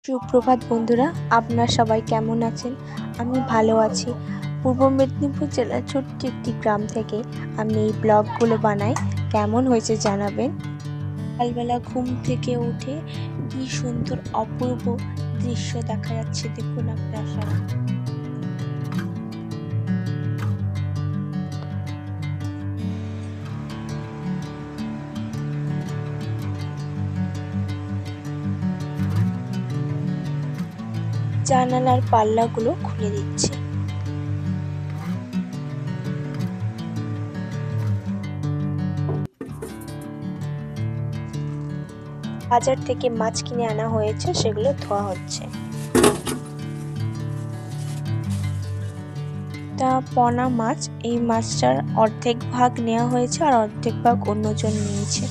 সুপ্রভাত বন্ধুরা, আপনারা সবাই কেমন আছেন? আমি ভালো আছি। পূর্ব মেদিনীপুর জেলার ছোট্ট একটি গ্রাম থেকে আমি এই ব্লগগুলো বানাই। কেমন হয়েছে জানাবেন। সকালবেলা ঘুম থেকে উঠে কি সুন্দর অপূর্ব দৃশ্য দেখা যাচ্ছে, দেখুন আপনারা। জানালার পাল্লাগুলো খুলে দিচ্ছে। বাজার থেকে মাছ কিনে আনা হয়েছে, সেগুলো ধোয়া হচ্ছে। এটা পোনা মাছ। এই মাছটার অর্ধেক ভাগ নেওয়া হয়েছে আর অর্ধেক ভাগ অন্যজন নিয়েছে।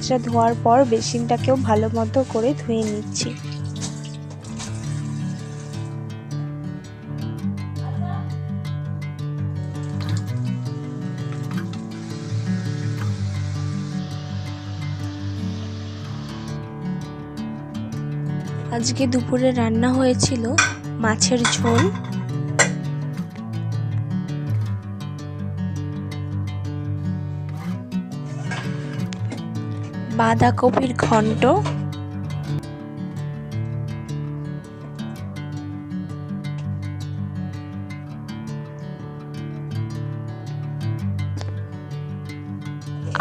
সেটা ধোয়ার পর বেসিনটাকেও ভালো মতো করে ধুয়ে নিচ্ছি। আজকে দুপুরে রান্না হয়েছিল মাছের ঝোল, বাঁধাকপির ঘন্ট,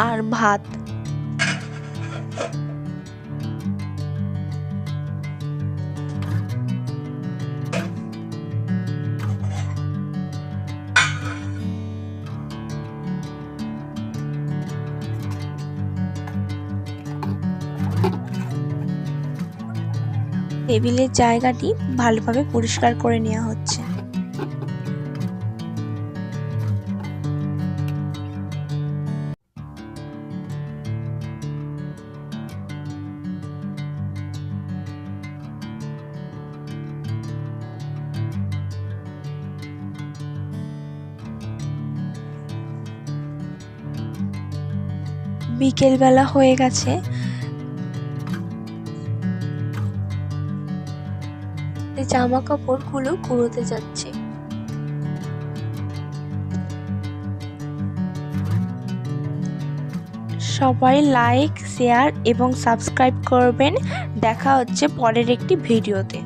আর ভাত। টেবিলের জায়গাটি ভালোভাবে পরিষ্কার করে নেওয়া হচ্ছে। বিকেলবেলা হয়ে গেছে। জামা কাপড়গুলো কুড়োতে যাচ্ছে। সবাই লাইক, শেয়ার এবং সাবস্ক্রাইব করবেন। দেখা হচ্ছে পরের একটি ভিডিওতে।